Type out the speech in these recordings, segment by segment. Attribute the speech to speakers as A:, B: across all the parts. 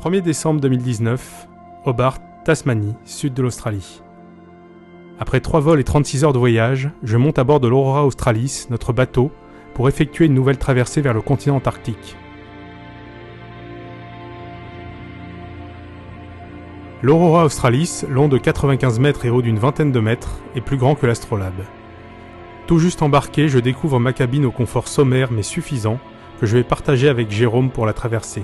A: 1er décembre 2019, Hobart, Tasmanie, sud de l'Australie. Après 3 vols et 36 heures de voyage, je monte à bord de l'Aurora Australis, notre bateau, pour effectuer une nouvelle traversée vers le continent antarctique. L'Aurora Australis, long de 95 mètres et haut d'une vingtaine de mètres, est plus grand que l'Astrolabe. Tout juste embarqué, je découvre ma cabine au confort sommaire mais suffisant, que je vais partager avec Jérôme pour la traversée.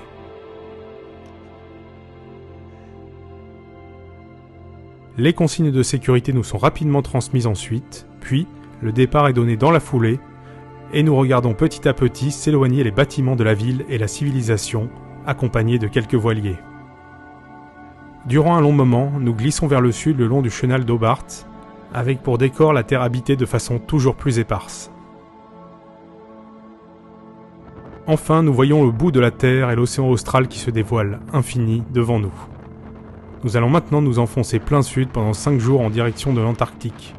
A: Les consignes de sécurité nous sont rapidement transmises ensuite, puis le départ est donné dans la foulée, et nous regardons petit à petit s'éloigner les bâtiments de la ville et la civilisation, accompagnés de quelques voiliers. Durant un long moment, nous glissons vers le sud le long du chenal d'Hobart, avec pour décor la terre habitée de façon toujours plus éparse. Enfin, nous voyons le bout de la terre et l'océan austral qui se dévoile, infini, devant nous. Nous allons maintenant nous enfoncer plein sud pendant 5 jours en direction de l'Antarctique.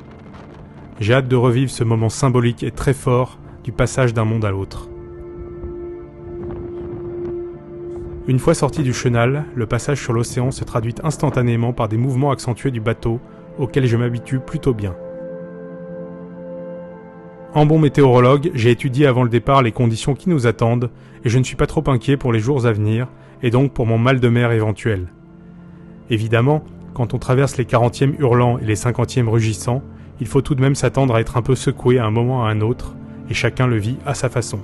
A: J'ai hâte de revivre ce moment symbolique et très fort du passage d'un monde à l'autre. Une fois sorti du chenal, le passage sur l'océan se traduit instantanément par des mouvements accentués du bateau auxquels je m'habitue plutôt bien. En bon météorologue, j'ai étudié avant le départ les conditions qui nous attendent et je ne suis pas trop inquiet pour les jours à venir et donc pour mon mal de mer éventuel. Évidemment, quand on traverse les 40e hurlants et les 50e rugissants, il faut tout de même s'attendre à être un peu secoué à un moment à un autre et chacun le vit à sa façon.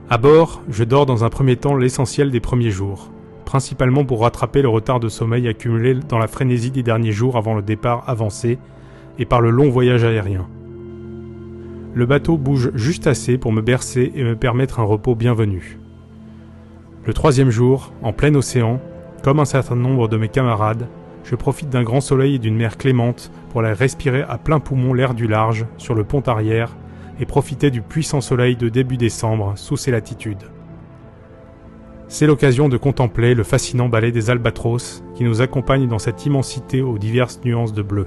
A: À bord, je dors dans un premier temps l'essentiel des premiers jours, principalement pour rattraper le retard de sommeil accumulé dans la frénésie des derniers jours avant le départ avancé et par le long voyage aérien. Le bateau bouge juste assez pour me bercer et me permettre un repos bienvenu. Le 3e jour, en plein océan, comme un certain nombre de mes camarades, je profite d'un grand soleil et d'une mer clémente pour aller respirer à plein poumon l'air du large sur le pont arrière et profiter du puissant soleil de début décembre sous ces latitudes. C'est l'occasion de contempler le fascinant ballet des albatros qui nous accompagne dans cette immensité aux diverses nuances de bleu.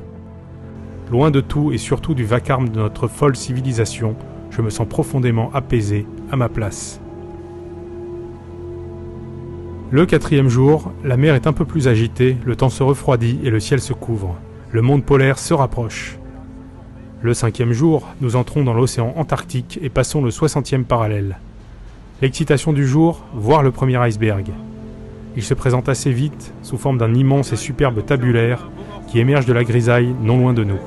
A: Loin de tout et surtout du vacarme de notre folle civilisation, je me sens profondément apaisé, à ma place. Le 4e jour, la mer est un peu plus agitée, le temps se refroidit et le ciel se couvre. Le monde polaire se rapproche. Le 5e jour, nous entrons dans l'océan Antarctique et passons le 60e parallèle. L'excitation du jour, voir le premier iceberg. Il se présente assez vite, sous forme d'un immense et superbe tabulaire qui émerge de la grisaille non loin de nous.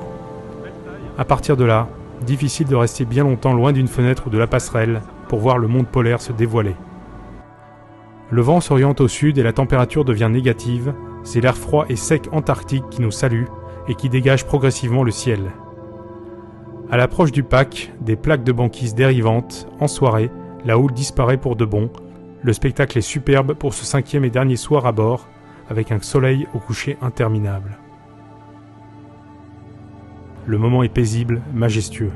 A: À partir de là, difficile de rester bien longtemps loin d'une fenêtre ou de la passerelle pour voir le monde polaire se dévoiler. Le vent s'oriente au sud et la température devient négative, c'est l'air froid et sec antarctique qui nous salue et qui dégage progressivement le ciel. À l'approche du pack, des plaques de banquise dérivantes, en soirée, la houle disparaît pour de bon. Le spectacle est superbe pour ce 5e et dernier soir à bord, avec un soleil au coucher interminable. Le moment est paisible, majestueux.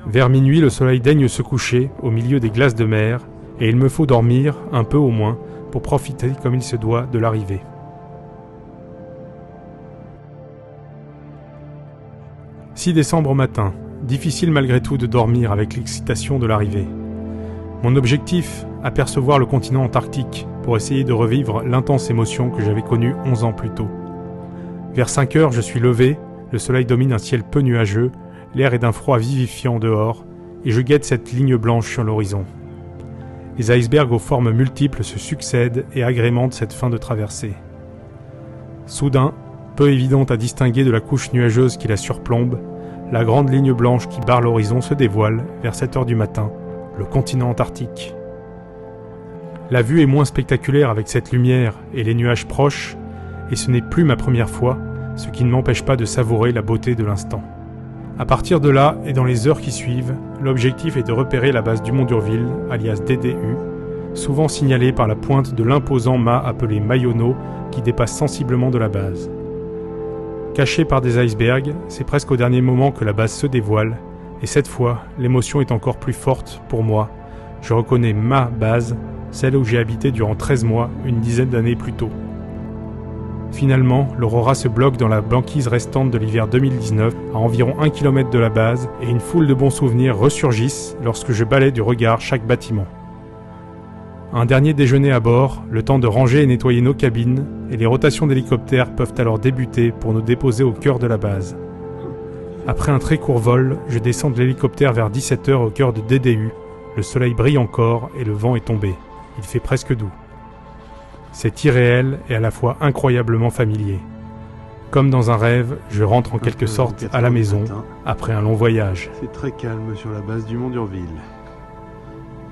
A: Vers minuit, le soleil daigne se coucher au milieu des glaces de mer, et il me faut dormir, un peu au moins, pour profiter comme il se doit de l'arrivée. 6 décembre au matin, difficile malgré tout de dormir avec l'excitation de l'arrivée. Mon objectif, apercevoir le continent antarctique pour essayer de revivre l'intense émotion que j'avais connue 11 ans plus tôt. Vers 5 heures, je suis levé, le soleil domine un ciel peu nuageux, l'air est d'un froid vivifiant dehors, et je guette cette ligne blanche sur l'horizon. Les icebergs aux formes multiples se succèdent et agrémentent cette fin de traversée. Soudain, peu évidente à distinguer de la couche nuageuse qui la surplombe, la grande ligne blanche qui barre l'horizon se dévoile, vers 7 heures du matin, le continent antarctique. La vue est moins spectaculaire avec cette lumière et les nuages proches, et ce n'est plus ma première fois, ce qui ne m'empêche pas de savourer la beauté de l'instant. À partir de là, et dans les heures qui suivent, l'objectif est de repérer la base Dumont d'Urville, alias DDU, souvent signalée par la pointe de l'imposant mât appelé Mayono, qui dépasse sensiblement de la base. Caché par des icebergs, c'est presque au dernier moment que la base se dévoile, et cette fois, l'émotion est encore plus forte pour moi. Je reconnais ma base, celle où j'ai habité durant 13 mois, une dizaine d'années plus tôt. Finalement, l'Aurora se bloque dans la banquise restante de l'hiver 2019, à environ 1 km de la base, et une foule de bons souvenirs ressurgissent lorsque je balaie du regard chaque bâtiment. Un dernier déjeuner à bord, le temps de ranger et nettoyer nos cabines, et les rotations d'hélicoptères peuvent alors débuter pour nous déposer au cœur de la base. Après un très court vol, je descends de l'hélicoptère vers 17h au cœur de DDU. Le soleil brille encore et le vent est tombé. Il fait presque doux. C'est irréel et à la fois incroyablement familier. Comme dans un rêve, je rentre en quelque sorte à la maison après un long voyage.
B: C'est très calme sur la base du Mont d'Urville.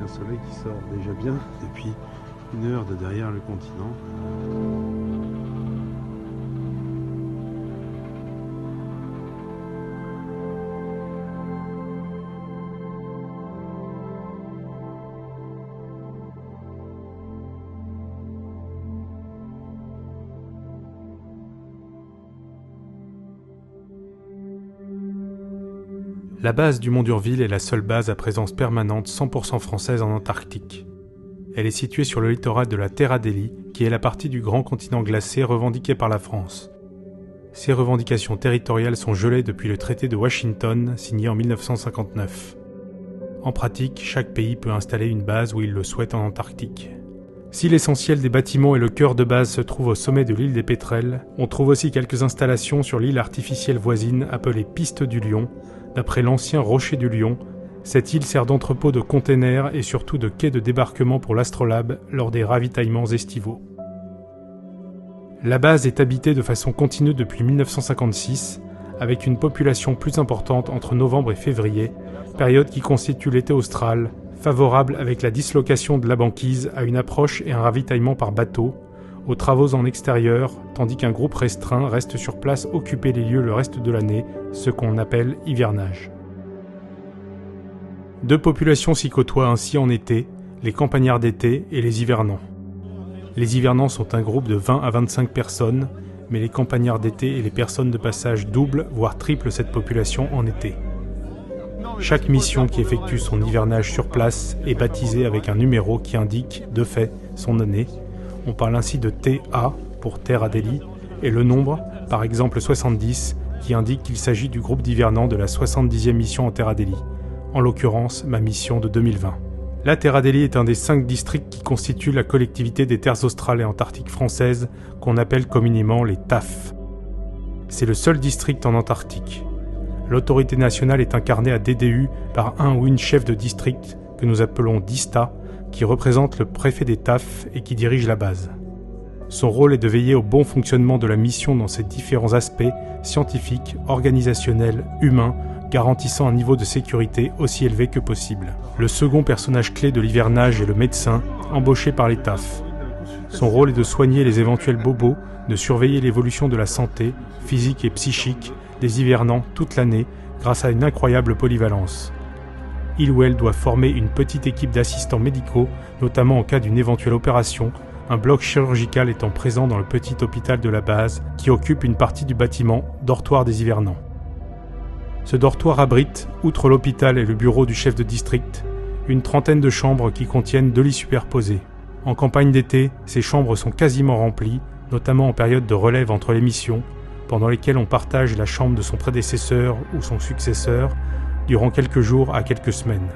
B: Un soleil qui sort déjà bien depuis 1 heure de derrière le continent.
A: La base du Mont d'Urville est la seule base à présence permanente 100% française en Antarctique. Elle est située sur le littoral de la Terre Adélie, qui est la partie du grand continent glacé revendiquée par la France. Ces revendications territoriales sont gelées depuis le traité de Washington, signé en 1959. En pratique, chaque pays peut installer une base où il le souhaite en Antarctique. Si l'essentiel des bâtiments et le cœur de base se trouve au sommet de l'île des Pétrels, on trouve aussi quelques installations sur l'île artificielle voisine appelée Piste du Lion, d'après l'ancien Rocher du Lion. Cette île sert d'entrepôt de containers et surtout de quai de débarquement pour l'Astrolabe lors des ravitaillements estivaux. La base est habitée de façon continue depuis 1956, avec une population plus importante entre novembre et février, période qui constitue l'été austral, favorable avec la dislocation de la banquise à une approche et un ravitaillement par bateau, aux travaux en extérieur, tandis qu'un groupe restreint reste sur place occuper les lieux le reste de l'année, ce qu'on appelle hivernage. Deux populations s'y côtoient ainsi en été, les campagnards d'été et les hivernants. Les hivernants sont un groupe de 20 à 25 personnes, mais les campagnards d'été et les personnes de passage doublent, voire triplent cette population en été. Chaque mission qui effectue son hivernage sur place est baptisée avec un numéro qui indique, de fait, son année. On parle ainsi de TA pour Terre Adélie et le nombre, par exemple 70, qui indique qu'il s'agit du groupe d'hivernants de la 70e mission en Terre Adélie, en l'occurrence ma mission de 2020. La Terre Adélie est un des 5 districts qui constituent la collectivité des terres australes et antarctiques françaises qu'on appelle communément les TAF. C'est le seul district en Antarctique. L'autorité nationale est incarnée à DDU par un ou une chef de district que nous appelons DISTA, qui représente le préfet des TAF et qui dirige la base. Son rôle est de veiller au bon fonctionnement de la mission dans ses différents aspects scientifiques, organisationnels, humains, garantissant un niveau de sécurité aussi élevé que possible. Le second personnage clé de l'hivernage est le médecin, embauché par les TAF. Son rôle est de soigner les éventuels bobos, de surveiller l'évolution de la santé, physique et psychique, des hivernants toute l'année grâce à une incroyable polyvalence. Il ou elle doit former une petite équipe d'assistants médicaux, notamment en cas d'une éventuelle opération, un bloc chirurgical étant présent dans le petit hôpital de la base qui occupe une partie du bâtiment, dortoir des hivernants. Ce dortoir abrite, outre l'hôpital et le bureau du chef de district, une trentaine de chambres qui contiennent 2 lits superposés. En campagne d'été, ces chambres sont quasiment remplies, notamment en période de relève entre les missions, pendant lesquelles on partage la chambre de son prédécesseur ou son successeur, durant quelques jours à quelques semaines.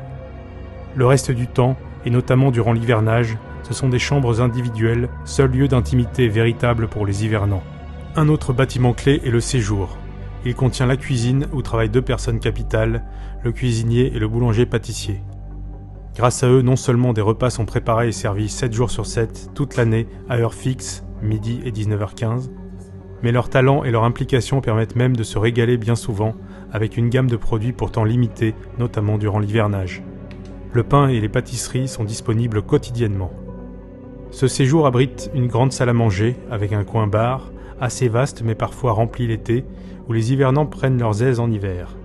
A: Le reste du temps, et notamment durant l'hivernage, ce sont des chambres individuelles, seul lieu d'intimité véritable pour les hivernants. Un autre bâtiment clé est le séjour. Il contient la cuisine où travaillent 2 personnes capitales, le cuisinier et le boulanger-pâtissier. Grâce à eux, non seulement des repas sont préparés et servis 7 jours sur 7, toute l'année, à heure fixe, midi et 19h15, mais leur talent et leur implication permettent même de se régaler bien souvent avec une gamme de produits pourtant limitée, notamment durant l'hivernage. Le pain et les pâtisseries sont disponibles quotidiennement. Ce séjour abrite une grande salle à manger avec un coin bar, assez vaste mais parfois rempli l'été, où les hivernants prennent leurs aises en hiver.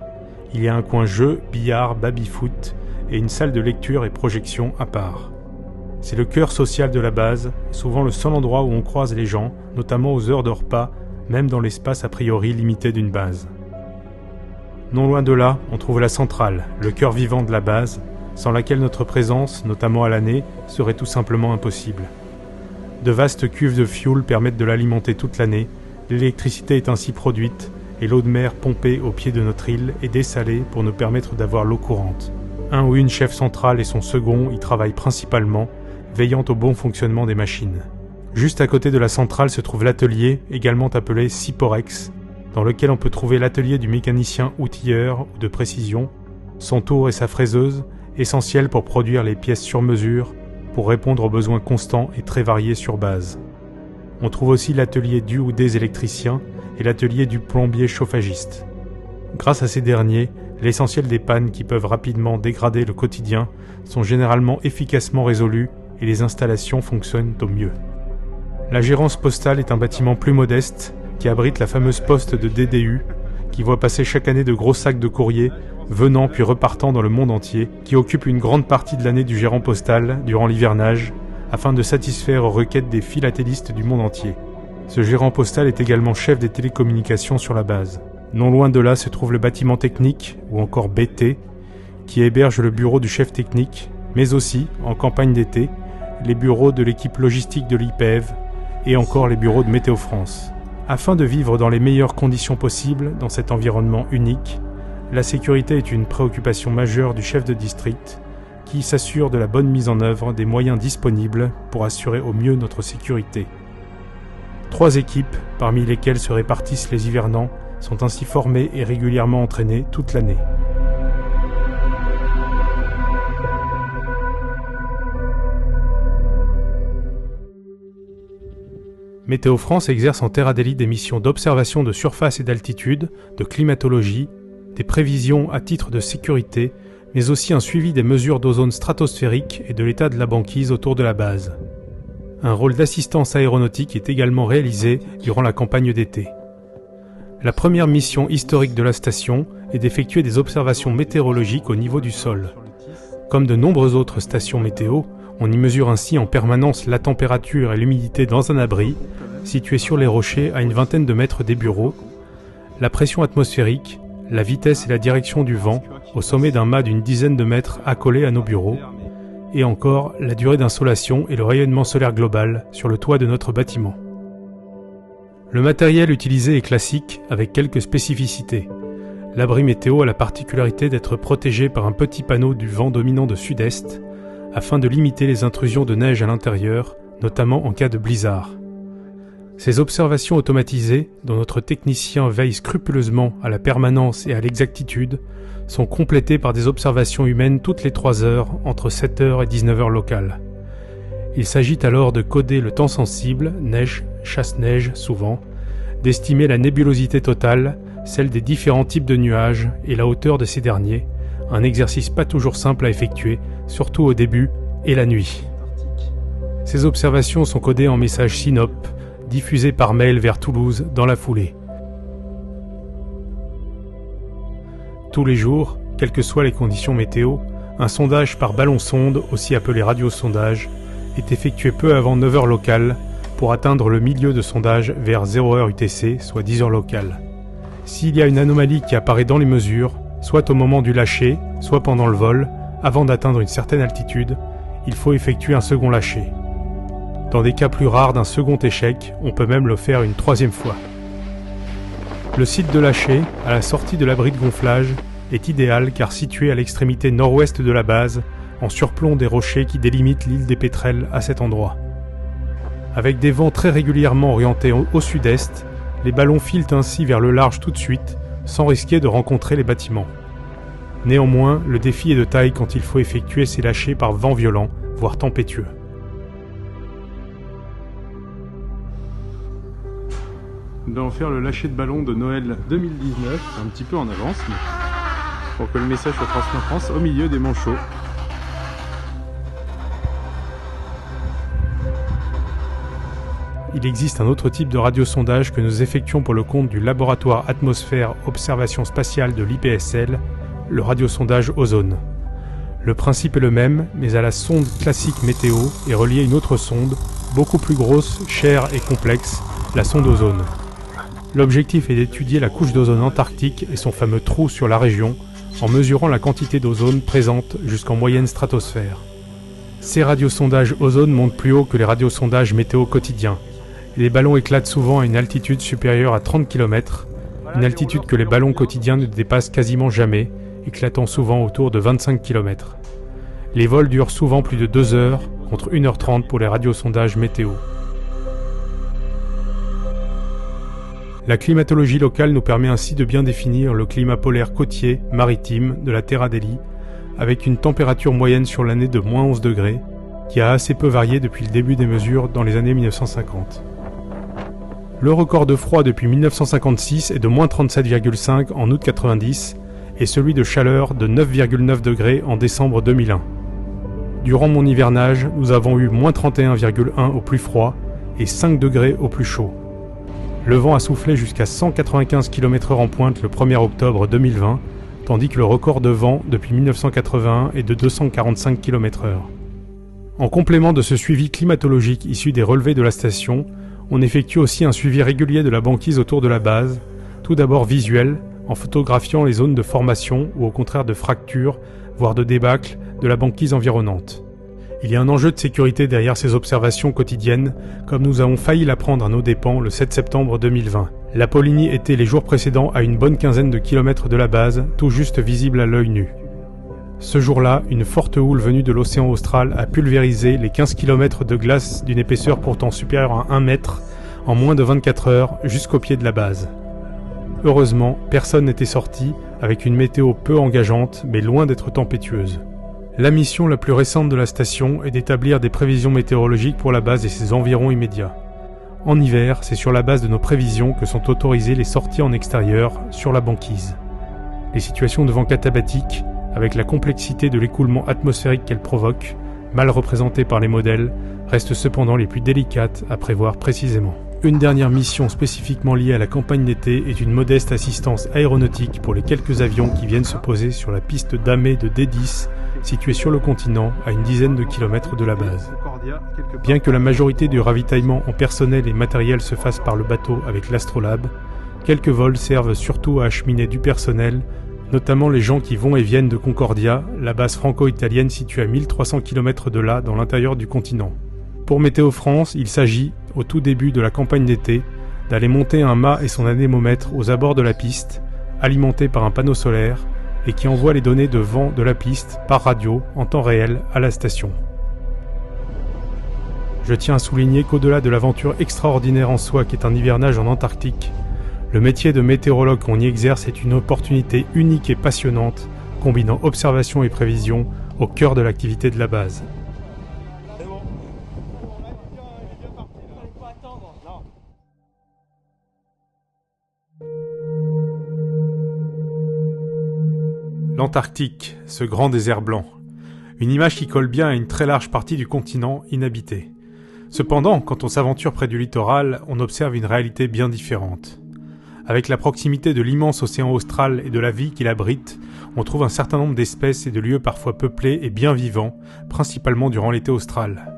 A: Il y a un coin jeu, billard, baby-foot et une salle de lecture et projection à part. C'est le cœur social de la base, souvent le seul endroit où on croise les gens, notamment aux heures de repas, même dans l'espace a priori limité d'une base. Non loin de là, on trouve la centrale, le cœur vivant de la base, sans laquelle notre présence, notamment à l'année, serait tout simplement impossible. De vastes cuves de fioul permettent de l'alimenter toute l'année, l'électricité est ainsi produite, et l'eau de mer pompée au pied de notre île est dessalée pour nous permettre d'avoir l'eau courante. Un ou une chef centrale et son second y travaillent principalement, veillant au bon fonctionnement des machines. Juste à côté de la centrale se trouve l'atelier, également appelé Siporex, dans lequel on peut trouver l'atelier du mécanicien outilleur ou de précision, son tour et sa fraiseuse, essentiels pour produire les pièces sur mesure, pour répondre aux besoins constants et très variés sur base. On trouve aussi l'atelier du ou des électriciens et l'atelier du plombier chauffagiste. Grâce à ces derniers, l'essentiel des pannes qui peuvent rapidement dégrader le quotidien sont généralement efficacement résolues et les installations fonctionnent au mieux. La gérance postale est un bâtiment plus modeste qui abrite la fameuse poste de DDU qui voit passer chaque année de gros sacs de courrier venant puis repartant dans le monde entier, qui occupe une grande partie de l'année du gérant postal durant l'hivernage afin de satisfaire aux requêtes des philatélistes du monde entier. Ce gérant postal est également chef des télécommunications sur la base. Non loin de là se trouve le bâtiment technique, ou encore BT, qui héberge le bureau du chef technique, mais aussi, en campagne d'été, les bureaux de l'équipe logistique de l'IPEV et encore les bureaux de Météo France. Afin de vivre dans les meilleures conditions possibles dans cet environnement unique, la sécurité est une préoccupation majeure du chef de district qui s'assure de la bonne mise en œuvre des moyens disponibles pour assurer au mieux notre sécurité. 3 équipes, parmi lesquelles se répartissent les hivernants, sont ainsi formées et régulièrement entraînées toute l'année. Météo France exerce en terre Adélie des missions d'observation de surface et d'altitude, de climatologie, des prévisions à titre de sécurité, mais aussi un suivi des mesures d'ozone stratosphérique et de l'état de la banquise autour de la base. Un rôle d'assistance aéronautique est également réalisé durant la campagne d'été. La première mission historique de la station est d'effectuer des observations météorologiques au niveau du sol. Comme de nombreuses autres stations météo, on y mesure ainsi en permanence la température et l'humidité dans un abri, situé sur les rochers à une vingtaine de mètres des bureaux, la pression atmosphérique, la vitesse et la direction du vent au sommet d'un mât d'une dizaine de mètres accolé à nos bureaux, et encore la durée d'insolation et le rayonnement solaire global sur le toit de notre bâtiment. Le matériel utilisé est classique avec quelques spécificités. L'abri météo a la particularité d'être protégé par un petit panneau du vent dominant de sud-est afin de limiter les intrusions de neige à l'intérieur, notamment en cas de blizzard. Ces observations automatisées, dont notre technicien veille scrupuleusement à la permanence et à l'exactitude, sont complétées par des observations humaines toutes les 3 heures entre 7h et 19h locales. Il s'agit alors de coder le temps sensible, neige, chasse-neige souvent, d'estimer la nébulosité totale, celle des différents types de nuages et la hauteur de ces derniers, un exercice pas toujours simple à effectuer, surtout au début et la nuit. Ces observations sont codées en messages SYNOP, diffusés par mail vers Toulouse dans la foulée. Tous les jours, quelles que soient les conditions météo, un sondage par ballon-sonde, aussi appelé radiosondage, est effectué peu avant 9h locale pour atteindre le milieu de sondage vers 0h UTC, soit 10h locale. S'il y a une anomalie qui apparaît dans les mesures, soit au moment du lâcher, soit pendant le vol, avant d'atteindre une certaine altitude, il faut effectuer un second lâcher. Dans des cas plus rares d'un second échec, on peut même le faire une 3e fois. Le site de lâcher, à la sortie de l'abri de gonflage, est idéal car situé à l'extrémité nord-ouest de la base, en surplomb des rochers qui délimitent l'île des Pétrels à cet endroit. Avec des vents très régulièrement orientés au sud-est, les ballons filent ainsi vers le large tout de suite, sans risquer de rencontrer les bâtiments. Néanmoins, le défi est de taille quand il faut effectuer ces lâchers par vent violent, voire tempétueux.
B: Nous allons faire le lâcher de ballon de Noël 2019, un petit peu en avance, mais pour que le message soit transmis en France au milieu des manchots.
A: Il existe un autre type de radiosondage que nous effectuons pour le compte du laboratoire Atmosphère Observation Spatiale de l'IPSL, le radiosondage ozone. Le principe est le même, mais à la sonde classique météo est reliée une autre sonde, beaucoup plus grosse, chère et complexe, la sonde ozone. L'objectif est d'étudier la couche d'ozone antarctique et son fameux trou sur la région, en mesurant la quantité d'ozone présente jusqu'en moyenne stratosphère. Ces radiosondages ozone montent plus haut que les radiosondages météo quotidiens. Les ballons éclatent souvent à une altitude supérieure à 30 km, une altitude que les ballons quotidiens ne dépassent quasiment jamais, éclatant souvent autour de 25 km. Les vols durent souvent plus de 2 heures, contre 1h30 pour les radiosondages météo. La climatologie locale nous permet ainsi de bien définir le climat polaire côtier, maritime de la Terre Adélie, avec une température moyenne sur l'année de moins 11 degrés, qui a assez peu varié depuis le début des mesures dans les années 1950. Le record de froid depuis 1956 est de moins 37,5 en août 90 et celui de chaleur de 9,9 degrés en décembre 2001. Durant mon hivernage, nous avons eu moins 31,1 au plus froid et 5 degrés au plus chaud. Le vent a soufflé jusqu'à 195 km/h en pointe le 1er octobre 2020, tandis que le record de vent depuis 1981 est de 245 km/h. En complément de ce suivi climatologique issu des relevés de la station, on effectue aussi un suivi régulier de la banquise autour de la base, tout d'abord visuel, en photographiant les zones de formation ou au contraire de fracture, voire de débâcle de la banquise environnante. Il y a un enjeu de sécurité derrière ces observations quotidiennes, comme nous avons failli l'apprendre à nos dépens le 7 septembre 2020. La Polynie était les jours précédents à une bonne quinzaine de kilomètres de la base, tout juste visible à l'œil nu. Ce jour-là, une forte houle venue de l'océan austral a pulvérisé les 15 km de glace d'une épaisseur pourtant supérieure à 1 mètre en moins de 24 heures jusqu'au pied de la base. Heureusement, personne n'était sorti, avec une météo peu engageante mais loin d'être tempétueuse. La mission la plus récente de la station est d'établir des prévisions météorologiques pour la base et ses environs immédiats. En hiver, c'est sur la base de nos prévisions que sont autorisées les sorties en extérieur sur la banquise. Les situations de vent katabatique, avec la complexité de l'écoulement atmosphérique qu'elles provoquent, mal représentées par les modèles, restent cependant les plus délicates à prévoir précisément. Une dernière mission spécifiquement liée à la campagne d'été est une modeste assistance aéronautique pour les quelques avions qui viennent se poser sur la piste damée de D10, située sur le continent à une dizaine de kilomètres de la base. Bien que la majorité du ravitaillement en personnel et matériel se fasse par le bateau avec l'Astrolabe, quelques vols servent surtout à acheminer du personnel, notamment les gens qui vont et viennent de Concordia, la base franco-italienne située à 1300 km de là dans l'intérieur du continent. Pour Météo France, il s'agit, au tout début de la campagne d'été, d'aller monter un mât et son anémomètre aux abords de la piste, alimenté par un panneau solaire, et qui envoie les données de vent de la piste par radio en temps réel à la station. Je tiens à souligner qu'au-delà de l'aventure extraordinaire en soi qu'est un hivernage en Antarctique, le métier de météorologue qu'on y exerce est une opportunité unique et passionnante, combinant observation et prévision au cœur de l'activité de la base. L'Antarctique, ce grand désert blanc. Une image qui colle bien à une très large partie du continent inhabité. Cependant, quand on s'aventure près du littoral, on observe une réalité bien différente. Avec la proximité de l'immense océan austral et de la vie qu'il abrite, on trouve un certain nombre d'espèces et de lieux parfois peuplés et bien vivants, principalement durant l'été austral.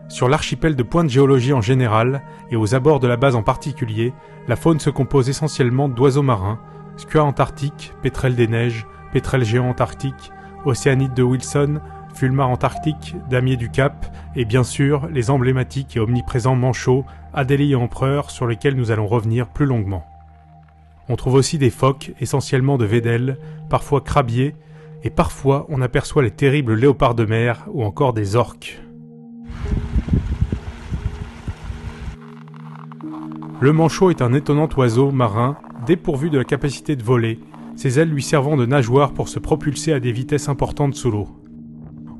A: Sur l'archipel de Pointe Géologie en général, et aux abords de la base en particulier, la faune se compose essentiellement d'oiseaux marins, skua antarctique, pétrels des neiges, pétrels géants antarctiques, océanites de Wilson, fulmar antarctique, damier du Cap, et bien sûr les emblématiques et omniprésents manchots, Adélie et empereur sur lesquels nous allons revenir plus longuement. On trouve aussi des phoques, essentiellement de Weddell, parfois crabiers, et parfois on aperçoit les terribles léopards de mer ou encore des orques. Le manchot est un étonnant oiseau marin, dépourvu de la capacité de voler, ses ailes lui servant de nageoires pour se propulser à des vitesses importantes sous l'eau.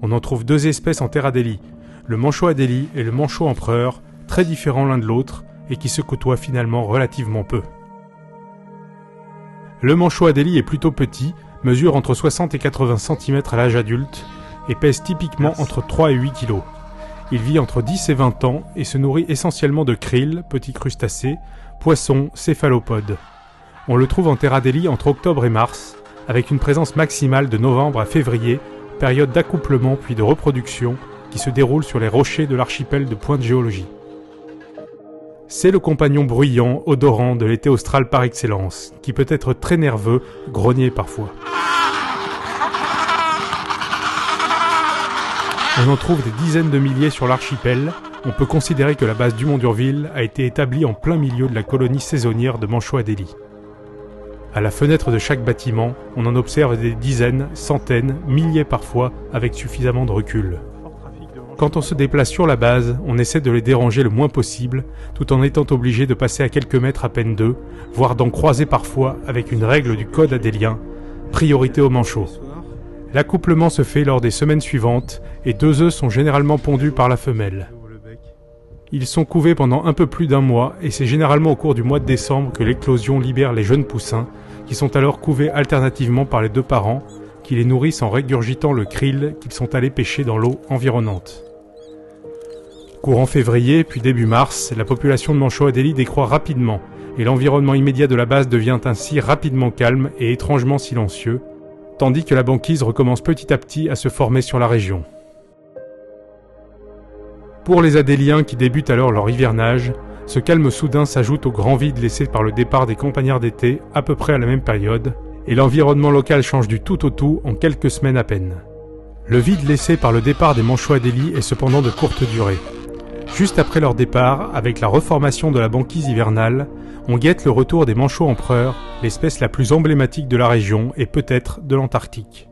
A: On en trouve deux espèces en Terre Adélie, le manchot Adélie et le manchot empereur, très différents l'un de l'autre et qui se côtoient finalement relativement peu. Le manchot Adélie est plutôt petit, mesure entre 60 et 80 cm à l'âge adulte et pèse typiquement entre 3 et 8 kg. Il vit entre 10 et 20 ans et se nourrit essentiellement de krill, petits crustacés, poissons, céphalopodes. On le trouve en Terre Adélie entre octobre et mars, avec une présence maximale de novembre à février, période d'accouplement puis de reproduction qui se déroule sur les rochers de l'archipel de Pointe Géologie. C'est le compagnon bruyant, odorant de l'été austral par excellence, qui peut être très nerveux, grogné parfois. On en trouve des dizaines de milliers sur l'archipel. On peut considérer que la base Dumont d'Urville a été établie en plein milieu de la colonie saisonnière de Manchot Adélie. À la fenêtre de chaque bâtiment, on en observe des dizaines, centaines, milliers parfois, avec suffisamment de recul. Quand on se déplace sur la base, on essaie de les déranger le moins possible, tout en étant obligé de passer à quelques mètres à peine d'eux, voire d'en croiser parfois avec une règle du code adélien, priorité aux manchots. L'accouplement se fait lors des semaines suivantes et 2 œufs sont généralement pondus par la femelle. Ils sont couvés pendant un peu plus d'1 mois et c'est généralement au cours du mois de décembre que l'éclosion libère les jeunes poussins, qui sont alors couvés alternativement par les 2 parents, qui les nourrissent en régurgitant le krill qu'ils sont allés pêcher dans l'eau environnante. Courant février, puis début mars, la population de manchots Adélie décroît rapidement, et l'environnement immédiat de la base devient ainsi rapidement calme et étrangement silencieux, tandis que la banquise recommence petit à petit à se former sur la région. Pour les Adéliens qui débutent alors leur hivernage, ce calme soudain s'ajoute au grand vide laissé par le départ des campagnards d'été à peu près à la même période, et l'environnement local change du tout au tout en quelques semaines à peine. Le vide laissé par le départ des manchots Adélie est cependant de courte durée. Juste après leur départ, avec la reformation de la banquise hivernale, on guette le retour des manchots empereurs, l'espèce la plus emblématique de la région et peut-être de l'Antarctique.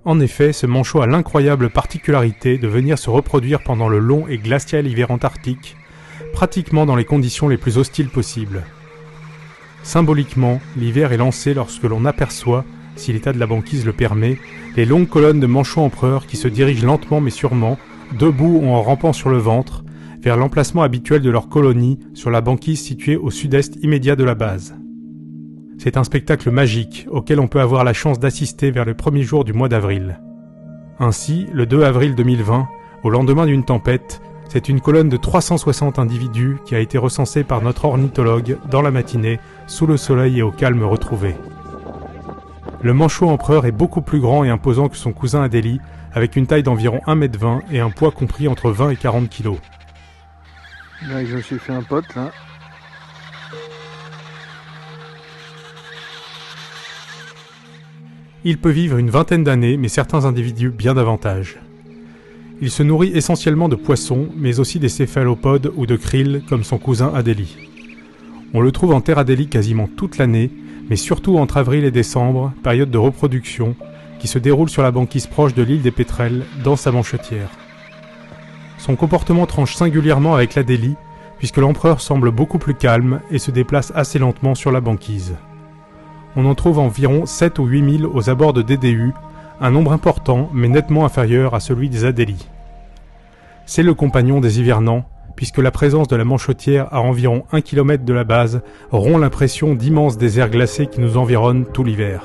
A: En effet, ce manchot a l'incroyable particularité de venir se reproduire pendant le long et glacial hiver antarctique, pratiquement dans les conditions les plus hostiles possibles. Symboliquement, l'hiver est lancé lorsque l'on aperçoit, si l'état de la banquise le permet, les longues colonnes de manchots empereurs qui se dirigent lentement mais sûrement, debout ou en rampant sur le ventre, vers l'emplacement habituel de leur colonie sur la banquise située au sud-est immédiat de la base. C'est un spectacle magique auquel on peut avoir la chance d'assister vers le premier jour du mois d'avril. Ainsi, le 2 avril 2020, au lendemain d'une tempête, c'est une colonne de 360 individus qui a été recensée par notre ornithologue dans la matinée, sous le soleil et au calme retrouvé. Le manchot empereur est beaucoup plus grand et imposant que son cousin Adélie, avec une taille d'environ 1,20 m et un poids compris entre 20 et 40 kg.
B: Là, je me suis fait un pote, là.
A: Il peut vivre une vingtaine d'années, mais certains individus bien davantage. Il se nourrit essentiellement de poissons, mais aussi des céphalopodes ou de krill, comme son cousin Adélie. On le trouve en terre Adélie quasiment toute l'année, mais surtout entre avril et décembre, période de reproduction, qui se déroule sur la banquise proche de l'île des Pétrels, dans sa manchetière. Son comportement tranche singulièrement avec l'Adélie, puisque l'empereur semble beaucoup plus calme et se déplace assez lentement sur la banquise. On en trouve environ 7 ou 8 000 aux abords de DDU, un nombre important mais nettement inférieur à celui des Adélies. C'est le compagnon des hivernants, puisque la présence de la manchotière à environ 1 km de la base rompt l'impression d'immenses déserts glacés qui nous environnent tout l'hiver.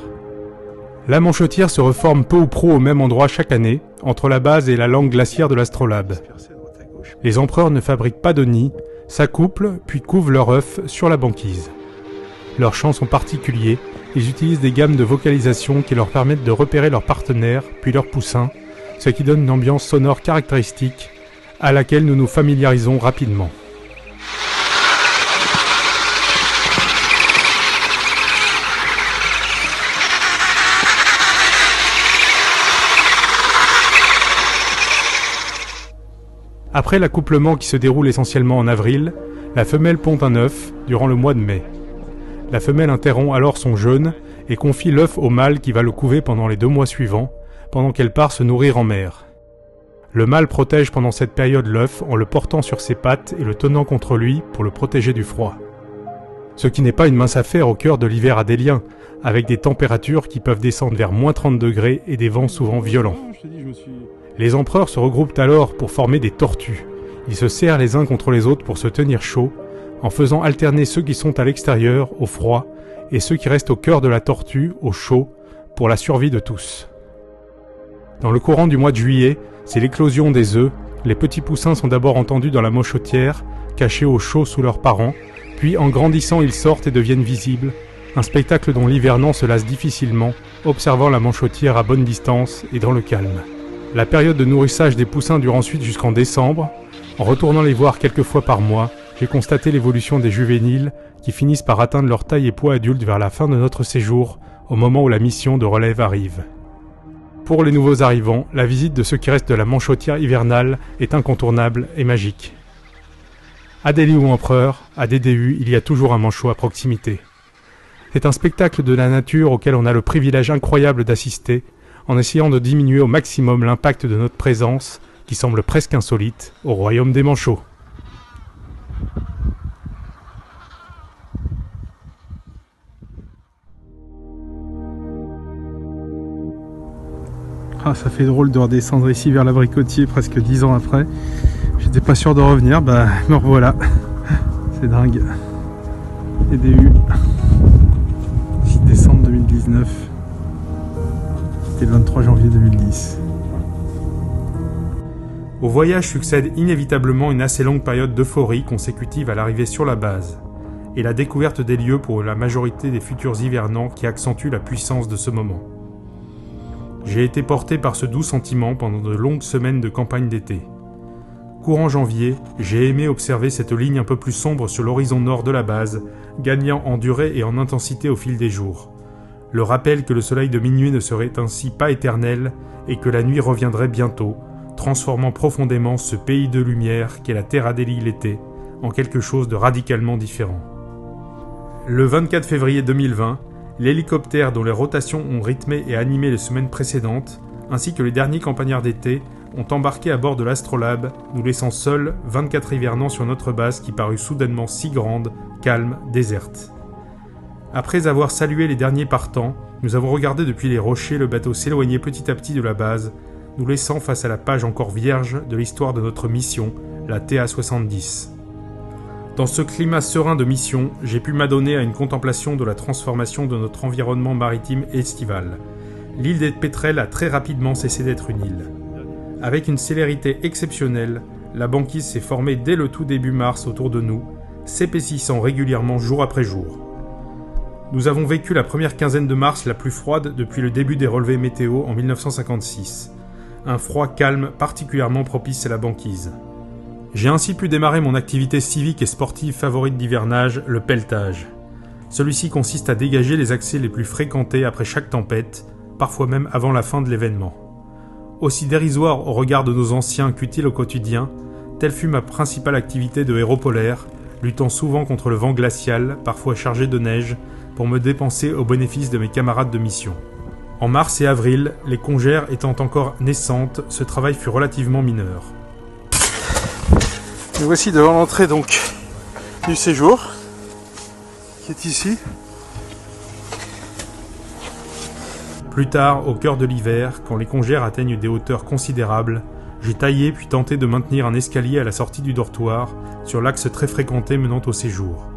A: La manchotière se reforme peu ou prou au même endroit chaque année, entre la base et la langue glaciaire de l'astrolabe. Les empereurs ne fabriquent pas de nid, s'accouplent puis couvent leurs œufs sur la banquise. Leurs chants sont particuliers, ils utilisent des gammes de vocalisation qui leur permettent de repérer leurs partenaires, puis leurs poussins, ce qui donne une ambiance sonore caractéristique à laquelle nous nous familiarisons rapidement. Après l'accouplement qui se déroule essentiellement en avril, la femelle pond un œuf durant le mois de mai. La femelle interrompt alors son jeûne et confie l'œuf au mâle qui va le couver pendant les 2 mois suivants, pendant qu'elle part se nourrir en mer. Le mâle protège pendant cette période l'œuf en le portant sur ses pattes et le tenant contre lui pour le protéger du froid. Ce qui n'est pas une mince affaire au cœur de l'hiver adélien, avec des températures qui peuvent descendre vers moins 30 degrés et des vents souvent violents. Les empereurs se regroupent alors pour former des tortues. Ils se serrent les uns contre les autres pour se tenir chaud, en faisant alterner ceux qui sont à l'extérieur, au froid, et ceux qui restent au cœur de la tortue, au chaud, pour la survie de tous. Dans le courant du mois de juillet, c'est l'éclosion des œufs. Les petits poussins sont d'abord entendus dans la manchotière, cachés au chaud sous leurs parents, puis en grandissant ils sortent et deviennent visibles, un spectacle dont l'hivernant se lasse difficilement, observant la manchotière à bonne distance et dans le calme. La période de nourrissage des poussins dure ensuite jusqu'en décembre. En retournant les voir quelques fois par mois, j'ai constaté l'évolution des juvéniles qui finissent par atteindre leur taille et poids adulte vers la fin de notre séjour, au moment où la mission de relève arrive. Pour les nouveaux arrivants, la visite de ce qui reste de la manchotière hivernale est incontournable et magique. Adélie ou empereur, à DDU, il y a toujours un manchot à proximité. C'est un spectacle de la nature auquel on a le privilège incroyable d'assister, en essayant de diminuer au maximum l'impact de notre présence qui semble presque insolite au royaume des manchots.
B: Ah, ça fait drôle de redescendre ici vers l'Abricotier presque 10 ans après. J'étais pas sûr de revenir, bah me revoilà. C'est dingue. EDU. 6 décembre 2019. C'était le 23 janvier 2010.
A: Au voyage succède inévitablement une assez longue période d'euphorie consécutive à l'arrivée sur la base, et la découverte des lieux pour la majorité des futurs hivernants qui accentue la puissance de ce moment. J'ai été porté par ce doux sentiment pendant de longues semaines de campagne d'été. Courant janvier, j'ai aimé observer cette ligne un peu plus sombre sur l'horizon nord de la base, gagnant en durée et en intensité au fil des jours. Le rappel que le soleil de minuit ne serait ainsi pas éternel et que la nuit reviendrait bientôt, transformant profondément ce pays de lumière qu'est la Terre Adélie l'été en quelque chose de radicalement différent. Le 24 février 2020, l'hélicoptère dont les rotations ont rythmé et animé les semaines précédentes, ainsi que les derniers campagnards d'été, ont embarqué à bord de l'Astrolabe, nous laissant seuls 24 hivernants sur notre base qui parut soudainement si grande, calme, déserte. Après avoir salué les derniers partants, nous avons regardé depuis les rochers le bateau s'éloigner petit à petit de la base, nous laissant face à la page encore vierge de l'histoire de notre mission, la TA-70. Dans ce climat serein de mission, j'ai pu m'adonner à une contemplation de la transformation de notre environnement maritime estival. L'île des Pétrels a très rapidement cessé d'être une île. Avec une célérité exceptionnelle, la banquise s'est formée dès le tout début mars autour de nous, s'épaississant régulièrement jour après jour. Nous avons vécu la première quinzaine de mars la plus froide depuis le début des relevés météo en 1956. Un froid calme particulièrement propice à la banquise. J'ai ainsi pu démarrer mon activité civique et sportive favorite d'hivernage, le pelletage. Celui-ci consiste à dégager les accès les plus fréquentés après chaque tempête, parfois même avant la fin de l'événement. Aussi dérisoire au regard de nos anciens qu'utile au quotidien, telle fut ma principale activité de héros polaire, luttant souvent contre le vent glacial, parfois chargé de neige, pour me dépenser au bénéfice de mes camarades de mission. En mars et avril, les congères étant encore naissantes, ce travail fut relativement mineur.
B: Et voici devant l'entrée donc du séjour, qui est ici.
A: Plus tard, au cœur de l'hiver, quand les congères atteignent des hauteurs considérables, j'ai taillé puis tenté de maintenir un escalier à la sortie du dortoir, sur l'axe très fréquenté menant au séjour.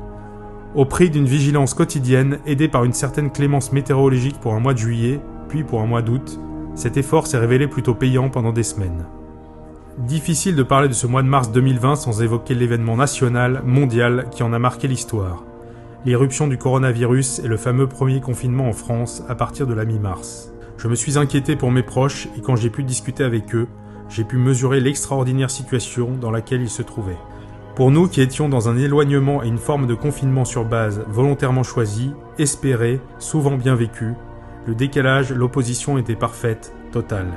A: Au prix d'une vigilance quotidienne, aidée par une certaine clémence météorologique pour un mois de juillet, puis pour un mois d'août, cet effort s'est révélé plutôt payant pendant des semaines. Difficile de parler de ce mois de mars 2020 sans évoquer l'événement national, mondial, qui en a marqué l'histoire. L'irruption du coronavirus et le fameux premier confinement en France à partir de la mi-mars. Je me suis inquiété pour mes proches et quand j'ai pu discuter avec eux, j'ai pu mesurer l'extraordinaire situation dans laquelle ils se trouvaient. Pour nous qui étions dans un éloignement et une forme de confinement sur base volontairement choisie, espérée, souvent bien vécue, le décalage, l'opposition était parfaite, totale.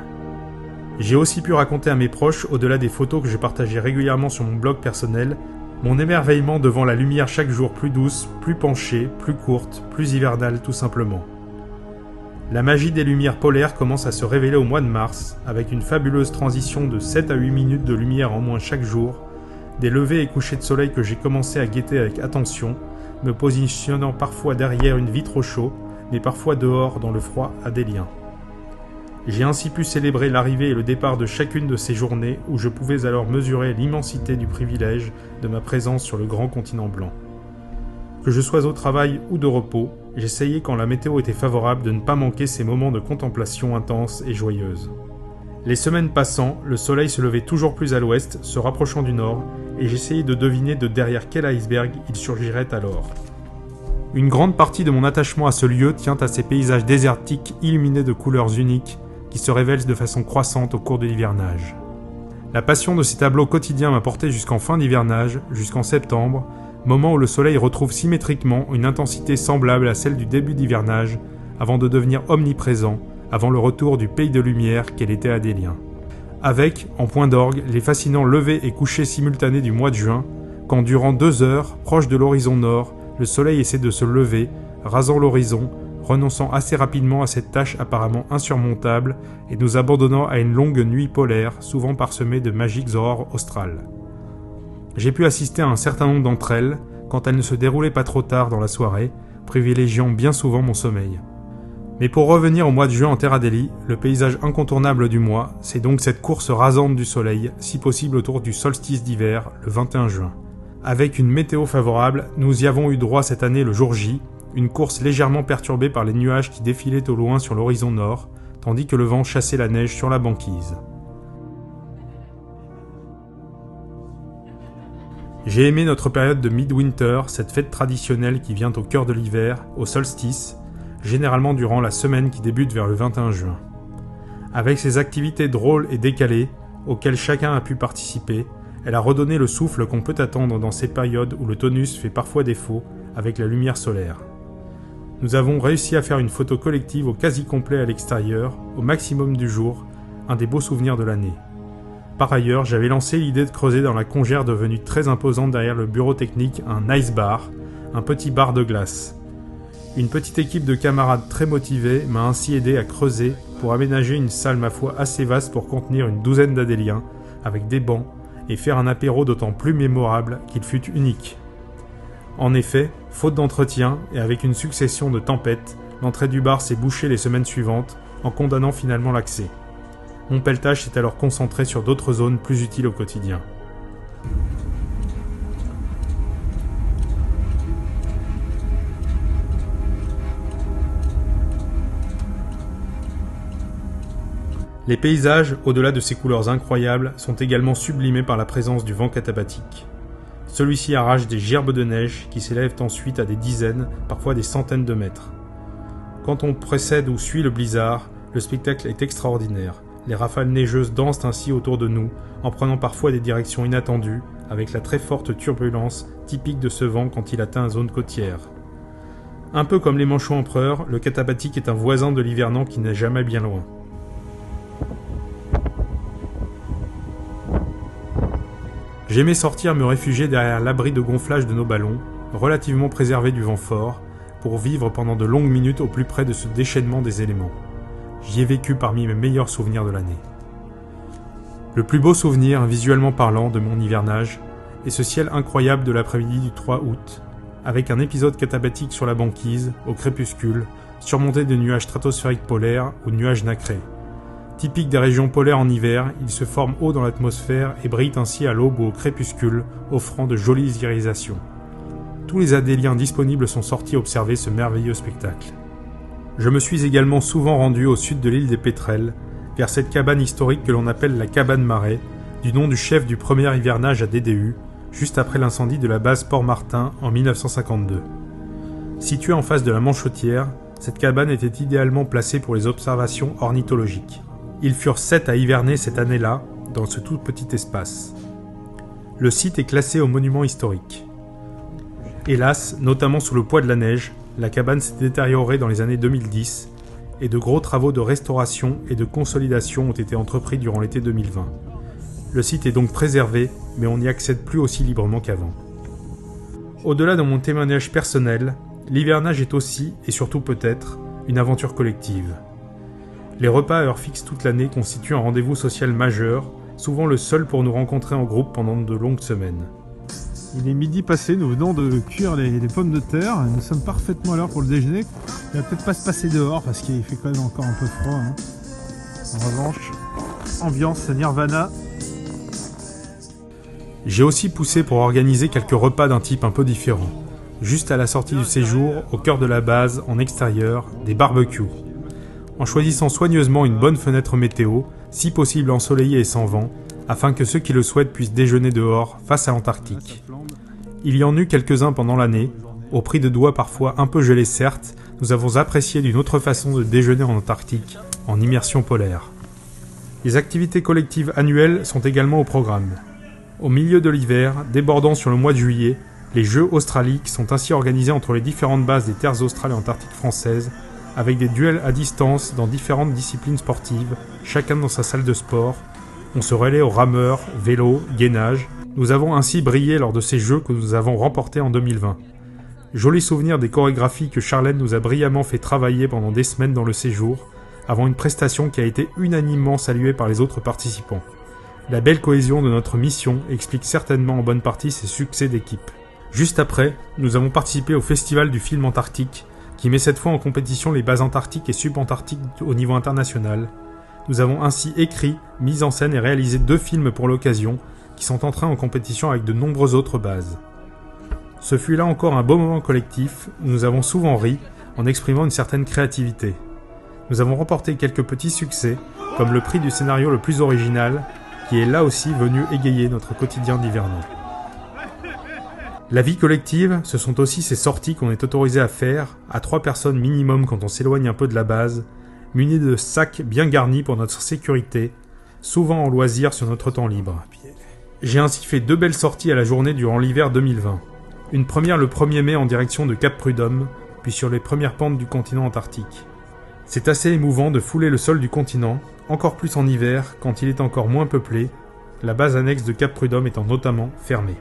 A: J'ai aussi pu raconter à mes proches, au-delà des photos que je partageais régulièrement sur mon blog personnel, mon émerveillement devant la lumière chaque jour plus douce, plus penchée, plus courte, plus hivernale tout simplement. La magie des lumières polaires commence à se révéler au mois de mars, avec une fabuleuse transition de 7 à 8 minutes de lumière en moins chaque jour, des levées et couchers de soleil que j'ai commencé à guetter avec attention, me positionnant parfois derrière une vitre au chaud, mais parfois dehors dans le froid adélien. J'ai ainsi pu célébrer l'arrivée et le départ de chacune de ces journées où je pouvais alors mesurer l'immensité du privilège de ma présence sur le grand continent blanc. Que je sois au travail ou de repos, j'essayais quand la météo était favorable de ne pas manquer ces moments de contemplation intense et joyeuse. Les semaines passant, le soleil se levait toujours plus à l'ouest, se rapprochant du nord, et j'essayais de deviner de derrière quel iceberg il surgirait alors. Une grande partie de mon attachement à ce lieu tient à ces paysages désertiques illuminés de couleurs uniques, qui se révèlent de façon croissante au cours de l'hivernage. La passion de ces tableaux quotidiens m'a porté jusqu'en fin d'hivernage, jusqu'en septembre, moment où le soleil retrouve symétriquement une intensité semblable à celle du début d'hivernage, avant de devenir omniprésent, avant le retour du pays de lumière qu'est l'été adélien. Avec, en point d'orgue, les fascinants levers et couchers simultanés du mois de juin, quand durant 2 heures, proche de l'horizon nord, le soleil essaie de se lever, rasant l'horizon, renonçant assez rapidement à cette tâche apparemment insurmontable et nous abandonnant à une longue nuit polaire, souvent parsemée de magiques aurores australes. J'ai pu assister à un certain nombre d'entre elles, quand elles ne se déroulaient pas trop tard dans la soirée, privilégiant bien souvent mon sommeil. Mais pour revenir au mois de juin en Terre Adélie, le paysage incontournable du mois, c'est donc cette course rasante du soleil, si possible autour du solstice d'hiver, le 21 juin. Avec une météo favorable, nous y avons eu droit cette année le jour J, une course légèrement perturbée par les nuages qui défilaient au loin sur l'horizon nord, tandis que le vent chassait la neige sur la banquise. J'ai aimé notre période de midwinter, cette fête traditionnelle qui vient au cœur de l'hiver, au solstice, généralement durant la semaine qui débute vers le 21 juin. Avec ses activités drôles et décalées, auxquelles chacun a pu participer, elle a redonné le souffle qu'on peut attendre dans ces périodes où le tonus fait parfois défaut avec la lumière solaire. Nous avons réussi à faire une photo collective au quasi complet à l'extérieur, au maximum du jour, un des beaux souvenirs de l'année. Par ailleurs, j'avais lancé l'idée de creuser dans la congère devenue très imposante derrière le bureau technique un ice bar, un petit bar de glace. Une petite équipe de camarades très motivés m'a ainsi aidé à creuser pour aménager une salle ma foi assez vaste pour contenir une douzaine d'Adéliens, avec des bancs, et faire un apéro d'autant plus mémorable qu'il fut unique. En effet, faute d'entretien et avec une succession de tempêtes, l'entrée du bar s'est bouchée les semaines suivantes, en condamnant finalement l'accès. Mon pelletage s'est alors concentré sur d'autres zones plus utiles au quotidien. Les paysages, au-delà de ces couleurs incroyables, sont également sublimés par la présence du vent katabatique. Celui-ci arrache des gerbes de neige qui s'élèvent ensuite à des dizaines, parfois des centaines de mètres. Quand on précède ou suit le blizzard, le spectacle est extraordinaire. Les rafales neigeuses dansent ainsi autour de nous, en prenant parfois des directions inattendues, avec la très forte turbulence typique de ce vent quand il atteint la zone côtière. Un peu comme les manchots empereurs, le katabatique est un voisin de l'hivernant qui n'est jamais bien loin. J'aimais sortir me réfugier derrière l'abri de gonflage de nos ballons, relativement préservés du vent fort, pour vivre pendant de longues minutes au plus près de ce déchaînement des éléments. J'y ai vécu parmi mes meilleurs souvenirs de l'année. Le plus beau souvenir, visuellement parlant, de mon hivernage, est ce ciel incroyable de l'après-midi du 3 août, avec un épisode katabatique sur la banquise, au crépuscule, surmonté de nuages stratosphériques polaires ou nuages nacrés. Typique des régions polaires en hiver, il se forme haut dans l'atmosphère et brille ainsi à l'aube ou au crépuscule, offrant de jolies irisations. Tous les Adéliens disponibles sont sortis observer ce merveilleux spectacle. Je me suis également souvent rendu au sud de l'île des Pétrels, vers cette cabane historique que l'on appelle la cabane Marais, du nom du chef du premier hivernage à DDU, juste après l'incendie de la base Port-Martin en 1952. Située en face de la Manchotière, cette cabane était idéalement placée pour les observations ornithologiques. Ils furent 7 à hiverner cette année-là, dans ce tout petit espace. Le site est classé au monument historique. Hélas, notamment sous le poids de la neige, la cabane s'est détériorée dans les années 2010 et de gros travaux de restauration et de consolidation ont été entrepris durant l'été 2020. Le site est donc préservé, mais on n'y accède plus aussi librement qu'avant. Au-delà de mon témoignage personnel, l'hivernage est aussi, et surtout peut-être, une aventure collective. Les repas à heure fixe toute l'année constituent un rendez-vous social majeur, souvent le seul pour nous rencontrer en groupe pendant de longues semaines.
B: Il est midi passé, nous venons de cuire les pommes de terre, nous sommes parfaitement à l'heure pour le déjeuner. Il va peut-être pas se passer dehors parce qu'il fait quand même encore un peu froid. En revanche, ambiance Nirvana.
A: J'ai aussi poussé pour organiser quelques repas d'un type un peu différent. Juste à la sortie du séjour, au cœur de la base, en extérieur, des barbecues. En choisissant soigneusement une bonne fenêtre météo, si possible ensoleillée et sans vent, afin que ceux qui le souhaitent puissent déjeuner dehors, face à l'Antarctique. Il y en eut quelques-uns pendant l'année, au prix de doigts parfois un peu gelés certes, nous avons apprécié d'une autre façon de déjeuner en Antarctique, en immersion polaire. Les activités collectives annuelles sont également au programme. Au milieu de l'hiver, débordant sur le mois de juillet, les Jeux australiques sont ainsi organisés entre les différentes bases des terres australes et antarctiques françaises, avec des duels à distance dans différentes disciplines sportives, chacun dans sa salle de sport. On se relaie aux rameurs, vélo, gainage. Nous avons ainsi brillé lors de ces Jeux que nous avons remportés en 2020. Joli souvenir des chorégraphies que Charlène nous a brillamment fait travailler pendant des semaines dans le séjour, avant une prestation qui a été unanimement saluée par les autres participants. La belle cohésion de notre mission explique certainement en bonne partie ces succès d'équipe. Juste après, nous avons participé au Festival du film antarctique, qui met cette fois en compétition les bases antarctiques et subantarctiques au niveau international. Nous avons ainsi écrit, mis en scène et réalisé 2 films pour l'occasion, qui sont entrés en compétition avec de nombreuses autres bases. Ce fut là encore un beau moment collectif, où nous avons souvent ri, en exprimant une certaine créativité. Nous avons remporté quelques petits succès, comme le prix du scénario le plus original, qui est là aussi venu égayer notre quotidien d'hivernant. La vie collective, ce sont aussi ces sorties qu'on est autorisé à faire, à 3 personnes minimum quand on s'éloigne un peu de la base, munis de sacs bien garnis pour notre sécurité, souvent en loisir sur notre temps libre. J'ai ainsi fait 2 belles sorties à la journée durant l'hiver 2020. Une première le 1er mai en direction de Cap Prud'homme, puis sur les premières pentes du continent antarctique. C'est assez émouvant de fouler le sol du continent, encore plus en hiver quand il est encore moins peuplé, la base annexe de Cap Prud'homme étant notamment fermée.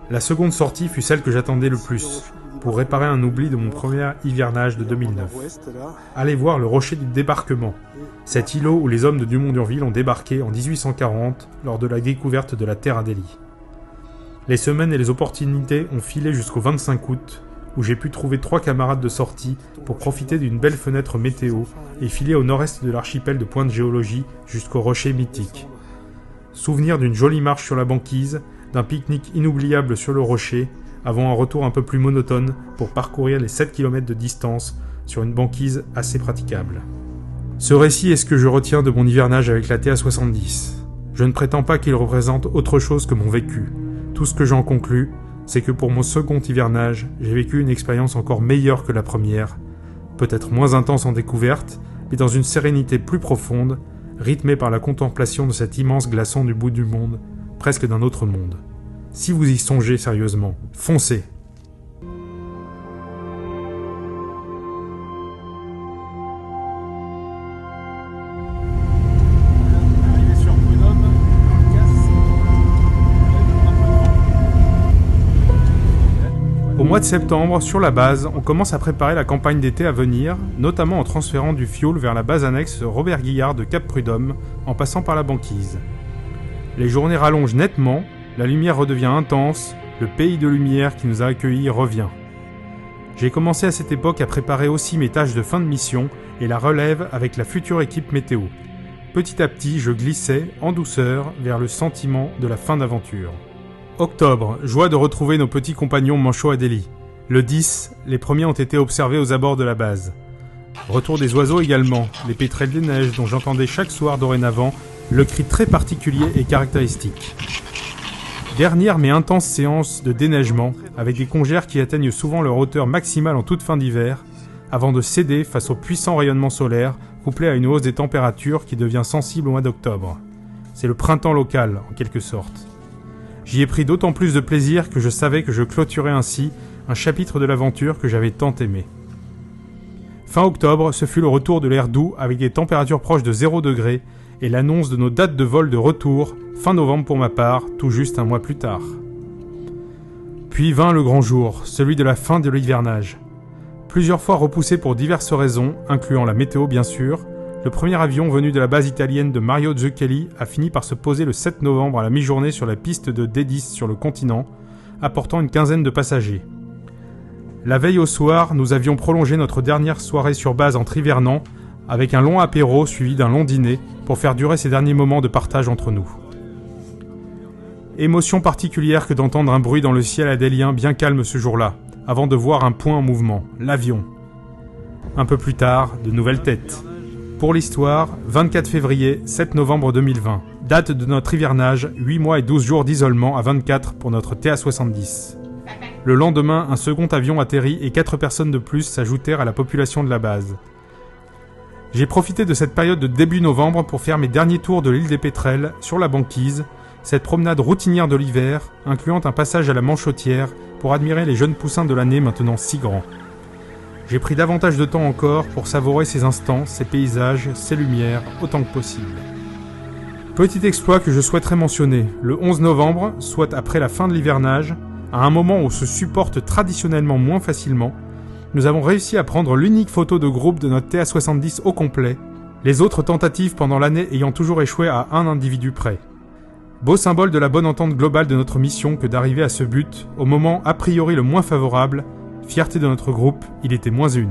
A: La seconde sortie fut celle que j'attendais le plus, pour réparer un oubli de mon premier hivernage de 2009. Allez voir le rocher du débarquement, cet îlot où les hommes de Dumont d'Urville ont débarqué en 1840 lors de la découverte de la Terre Adélie. Les semaines et les opportunités ont filé jusqu'au 25 août, où j'ai pu trouver 3 camarades de sortie pour profiter d'une belle fenêtre météo et filer au nord-est de l'archipel de Pointe Géologie jusqu'au rocher mythique. Souvenir d'une jolie marche sur la banquise, d'un pique-nique inoubliable sur le rocher, avant un retour un peu plus monotone pour parcourir les 7 km de distance sur une banquise assez praticable. Ce récit est ce que je retiens de mon hivernage avec la TA-70. Je ne prétends pas qu'il représente autre chose que mon vécu. Tout ce que j'en conclus, c'est que pour mon second hivernage, j'ai vécu une expérience encore meilleure que la première, peut-être moins intense en découverte, mais dans une sérénité plus profonde, rythmée par la contemplation de cet immense glaçon du bout du monde, presque d'un autre monde. Si vous y songez sérieusement, foncez! Au mois de septembre, sur la base, on commence à préparer la campagne d'été à venir, notamment en transférant du fioul vers la base annexe Robert Guillard de Cap Prud'homme, en passant par la banquise. Les journées rallongent nettement, la lumière redevient intense, le pays de lumière qui nous a accueillis revient. J'ai commencé à cette époque à préparer aussi mes tâches de fin de mission et la relève avec la future équipe météo. Petit à petit, je glissais, en douceur, vers le sentiment de la fin d'aventure. Octobre, joie de retrouver nos petits compagnons Manchot Adélie. Le 10, les premiers ont été observés aux abords de la base. Retour des oiseaux également, les pétrels des neiges dont j'entendais chaque soir dorénavant le cri très particulier et caractéristique. Dernière mais intense séance de déneigement, avec des congères qui atteignent souvent leur hauteur maximale en toute fin d'hiver, avant de céder face au puissant rayonnement solaire, couplé à une hausse des températures qui devient sensible au mois d'octobre. C'est le printemps local, en quelque sorte. J'y ai pris d'autant plus de plaisir que je savais que je clôturais ainsi un chapitre de l'aventure que j'avais tant aimé. Fin octobre, ce fut le retour de l'air doux avec des températures proches de 0 degré et l'annonce de nos dates de vol de retour, fin novembre pour ma part, tout juste un mois plus tard. Puis vint le grand jour, celui de la fin de l'hivernage. Plusieurs fois repoussé pour diverses raisons, incluant la météo bien sûr, le premier avion venu de la base italienne de Mario Zucchelli a fini par se poser le 7 novembre à la mi-journée sur la piste de D10 sur le continent, apportant une quinzaine de passagers. La veille au soir, nous avions prolongé notre dernière soirée sur base entre hivernants, avec un long apéro suivi d'un long dîner pour faire durer ces derniers moments de partage entre nous. Émotion particulière que d'entendre un bruit dans le ciel adélien bien calme ce jour-là, avant de voir un point en mouvement, l'avion. Un peu plus tard, de nouvelles têtes. Pour l'histoire, 24 février, 7 novembre 2020, date de notre hivernage, 8 mois et 12 jours d'isolement à 24 pour notre TA-70. Le lendemain, un second avion atterrit et 4 personnes de plus s'ajoutèrent à la population de la base. J'ai profité de cette période de début novembre pour faire mes derniers tours de l'île des Pétrels, sur la banquise, cette promenade routinière de l'hiver, incluant un passage à la Manchotière pour admirer les jeunes poussins de l'année maintenant si grands. J'ai pris davantage de temps encore pour savourer ces instants, ces paysages, ces lumières, autant que possible. Petit exploit que je souhaiterais mentionner, le 11 novembre, soit après la fin de l'hivernage, À un moment où on se supporte traditionnellement moins facilement, nous avons réussi à prendre l'unique photo de groupe de notre TA-70 au complet, les autres tentatives pendant l'année ayant toujours échoué à un individu près. Beau symbole de la bonne entente globale de notre mission que d'arriver à ce but, au moment a priori le moins favorable, fierté de notre groupe, il était -1.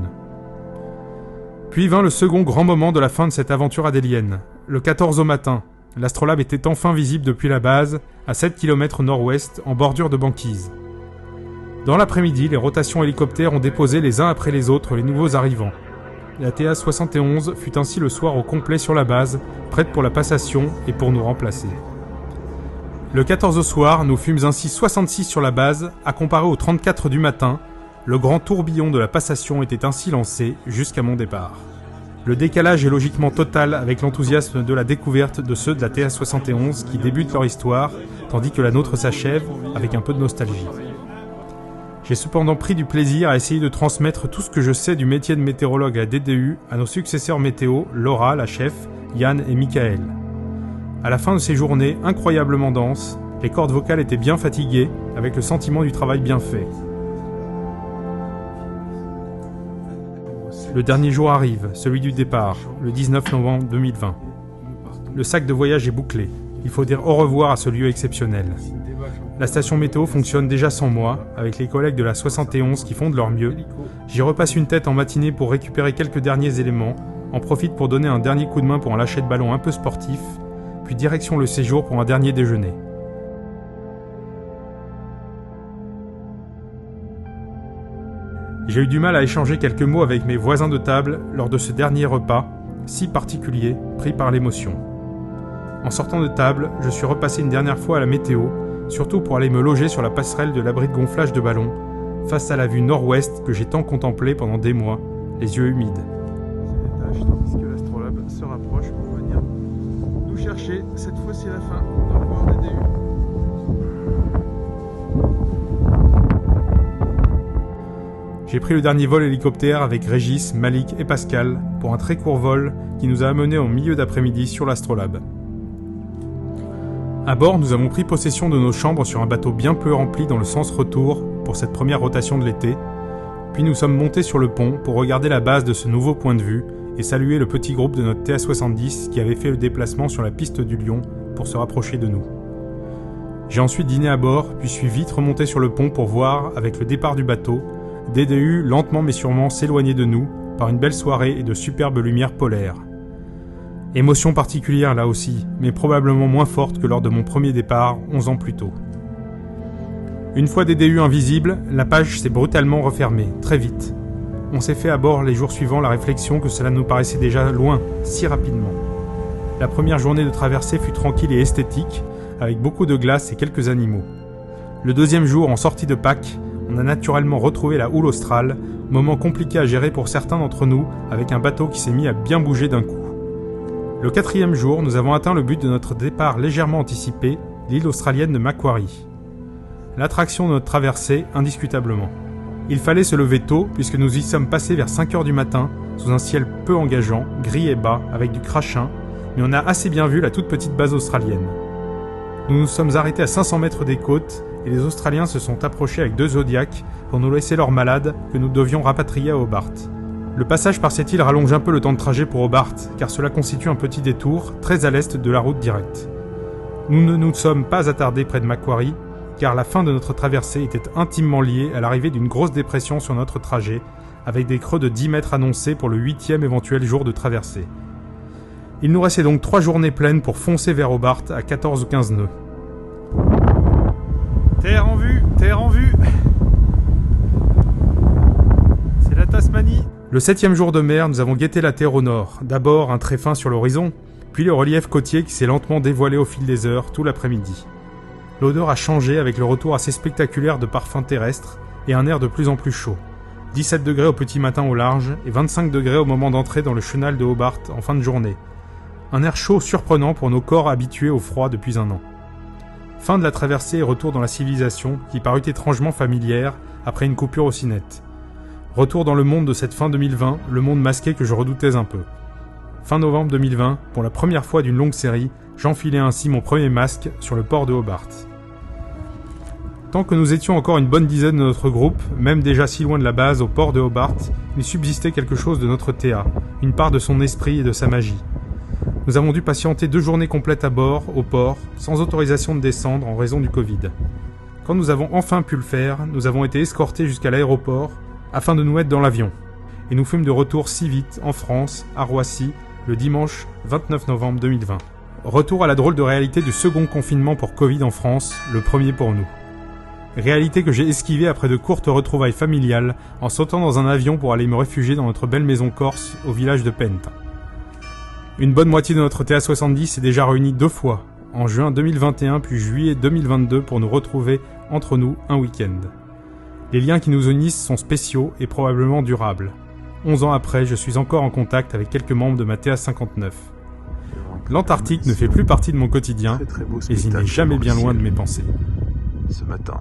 A: Puis vint le second grand moment de la fin de cette aventure adélienne. Le 14 au matin, l'astrolabe était enfin visible depuis la base, à 7 km nord-ouest, en bordure de banquise. Dans l'après-midi, les rotations hélicoptères ont déposé les uns après les autres les nouveaux arrivants. La TA-71 fut ainsi le soir au complet sur la base, prête pour la passation et pour nous remplacer. Le 14 au soir, nous fûmes ainsi 66 sur la base, à comparer aux 34 du matin. Le grand tourbillon de la passation était ainsi lancé jusqu'à mon départ. Le décalage est logiquement total avec l'enthousiasme de la découverte de ceux de la TA-71 qui débutent leur histoire, tandis que la nôtre s'achève avec un peu de nostalgie. J'ai cependant pris du plaisir à essayer de transmettre tout ce que je sais du métier de météorologue à DDU à nos successeurs météo, Laura, la chef, Yann et Michael. À la fin de ces journées incroyablement denses, les cordes vocales étaient bien fatiguées, avec le sentiment du travail bien fait. Le dernier jour arrive, celui du départ, le 19 novembre 2020. Le sac de voyage est bouclé. Il faut dire au revoir à ce lieu exceptionnel. La station météo fonctionne déjà sans moi, avec les collègues de la 71 qui font de leur mieux. J'y repasse une tête en matinée pour récupérer quelques derniers éléments, en profite pour donner un dernier coup de main pour un lâcher de ballon un peu sportif, puis direction le séjour pour un dernier déjeuner. J'ai eu du mal à échanger quelques mots avec mes voisins de table lors de ce dernier repas, si particulier, pris par l'émotion. En sortant de table, je suis repassé une dernière fois à la météo, surtout pour aller me loger sur la passerelle de l'abri de gonflage de ballon, face à la vue nord-ouest que j'ai tant contemplée pendant des mois, les yeux humides. C'est l'étage, tandis que l'astrolabe se rapproche pour venir nous chercher. Cette fois, c'est la fin. Au revoir DDU. J'ai pris le dernier vol hélicoptère avec Régis, Malik et Pascal pour un très court vol qui nous a amenés en milieu d'après-midi sur l'astrolabe. À bord, nous avons pris possession de nos chambres sur un bateau bien peu rempli dans le sens retour pour cette première rotation de l'été, puis nous sommes montés sur le pont pour regarder la base de ce nouveau point de vue et saluer le petit groupe de notre TA-70 qui avait fait le déplacement sur la piste du Lion pour se rapprocher de nous. J'ai ensuite dîné à bord, puis suis vite remonté sur le pont pour voir, avec le départ du bateau, DDU lentement mais sûrement s'éloigner de nous par une belle soirée et de superbes lumières polaires. Émotion particulière là aussi, mais probablement moins forte que lors de mon premier départ 11 ans plus tôt. Une fois DDU invisible, la page s'est brutalement refermée, très vite. On s'est fait à bord les jours suivants la réflexion que cela nous paraissait déjà loin, si rapidement. La première journée de traversée fut tranquille et esthétique, avec beaucoup de glace et quelques animaux. Le deuxième jour, en sortie de Pâques, on a naturellement retrouvé la houle australe, moment compliqué à gérer pour certains d'entre nous, avec un bateau qui s'est mis à bien bouger d'un coup. Le quatrième jour, nous avons atteint le but de notre départ légèrement anticipé, l'île australienne de Macquarie. L'attraction de notre traversée, indiscutablement. Il fallait se lever tôt, puisque nous y sommes passés vers 5 heures du matin, sous un ciel peu engageant, gris et bas, avec du crachin, mais on a assez bien vu la toute petite base australienne. Nous nous sommes arrêtés à 500 mètres des côtes, et les Australiens se sont approchés avec 2 Zodiacs pour nous laisser leurs malades que nous devions rapatrier à Hobart. Le passage par cette île rallonge un peu le temps de trajet pour Hobart, car cela constitue un petit détour, très à l'est de la route directe. Nous ne nous sommes pas attardés près de Macquarie, car la fin de notre traversée était intimement liée à l'arrivée d'une grosse dépression sur notre trajet, avec des creux de 10 mètres annoncés pour le 8e éventuel jour de traversée. Il nous restait donc 3 journées pleines pour foncer vers Hobart à 14 ou 15 nœuds. Terre en vue, terre en vue. C'est la Tasmanie. Le 7e jour de mer, nous avons guetté la terre au nord. D'abord un trait fin sur l'horizon, puis le relief côtier qui s'est lentement dévoilé au fil des heures tout l'après-midi. L'odeur a changé avec le retour assez spectaculaire de parfums terrestres et un air de plus en plus chaud. 17 degrés au petit matin au large et 25 degrés au moment d'entrer dans le chenal de Hobart en fin de journée. Un air chaud surprenant pour nos corps habitués au froid depuis un an. Fin de la traversée et retour dans la civilisation qui parut étrangement familière après une coupure aussi nette. Retour dans le monde de cette fin 2020, le monde masqué que je redoutais un peu. Fin novembre 2020, pour la première fois d'une longue série, j'enfilai ainsi mon premier masque sur le port de Hobart. Tant que nous étions encore une bonne dizaine de notre groupe, même déjà si loin de la base, au port de Hobart, il subsistait quelque chose de notre Théa, une part de son esprit et de sa magie. Nous avons dû patienter 2 journées complètes à bord, au port, sans autorisation de descendre en raison du Covid. Quand nous avons enfin pu le faire, nous avons été escortés jusqu'à l'aéroport afin de nous mettre dans l'avion. Et nous fûmes de retour si vite, en France, à Roissy, le dimanche 29 novembre 2020. Retour à la drôle de réalité du second confinement pour Covid en France, le premier pour nous. Réalité que j'ai esquivée après de courtes retrouvailles familiales en sautant dans un avion pour aller me réfugier dans notre belle maison corse au village de Penta. Une bonne moitié de notre TA70 s'est déjà réunie 2 fois, en juin 2021 puis juillet 2022 pour nous retrouver entre nous un week-end. Les liens qui nous unissent sont spéciaux et probablement durables. 11 ans après, je suis encore en contact avec quelques membres de ma TA59. L'Antarctique ne fait plus partie de mon quotidien et il n'est jamais bien loin de mes pensées.
C: Ce matin.